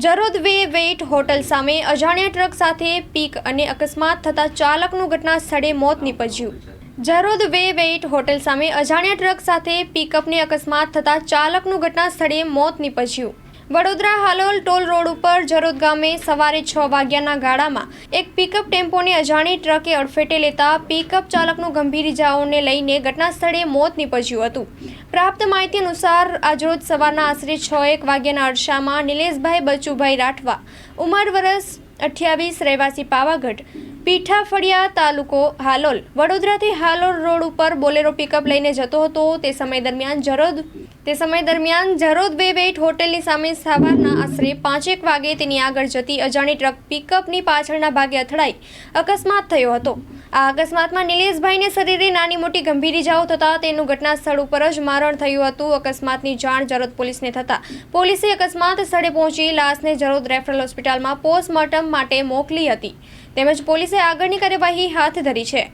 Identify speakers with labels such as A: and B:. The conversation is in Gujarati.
A: જરોદ વે વેઇટ હોટલ સામે અજાણ્યા ટ્રક સાથે પીક અને અકસ્માત થતાં ચાલકનું ઘટના સ્થળે મોત નીપજ્યું। જરોદ વે વેઇટ હોટલ સામે અજાણ્યા ટ્રક સાથે પિકઅપને અકસ્માત થતાં ચાલકનું ઘટના સ્થળે મોત નીપજ્યું। વડોદરા હાલોલ ટોલ રોડ ઉપર જરોદ ગામે સવારે 6 વાગ્યાના ગાળામાં એક પિકઅપ ટેમ્પોને અજાણી ટ્રકે અડફેટે લેતા પિકઅપ ચાલકનું ગંભીર ઇજાઓને લઈને ઘટના સ્થળે મોત નીપજ્યું હતું। પ્રાપ્ત માહિતી અનુસાર આજરોજ સવારના આશરે 6:01 વાગ્યાના અરસામાં નિલેશભાઈ બચુભાઈ રાઠવા, ઉંમર વર્ષ 28, રહેવાસી પાવાગઢ, પીઠા ફળિયા, તાલુકો હાલોલ, વડોદરાથી હાલોલ રોડ ઉપર બોલેરો પિકઅપ લઈને જતો હતો। તે સમય દરમિયાન જરોદ વે વેઇટ હોટલની સામે સવારના આશરે 5:01 વાગે તેની આગળ જતી અજાણી ટ્રક પિકઅપની પાછળના ભાગે અથડાઈ અકસ્માત થયો હતો। આ અકસ્માતમાં નિલેશભાઈને શરીરે નાની મોટી ગંભીર ઇજાઓ થતાં તેનું ઘટના સ્થળ ઉપર જ મરણ થયું હતું। અકસ્માતની જાણ જરોદ પોલીસને થતાં પોલીસે અકસ્માત સ્થળે પહોંચી લાશને જરોદ રેફરલ હોસ્પિટલમાં પોસ્ટમોર્ટમ માટે મોકલી હતી તેમજ પોલીસે આગળની કાર્યવાહી હાથ ધરી છે।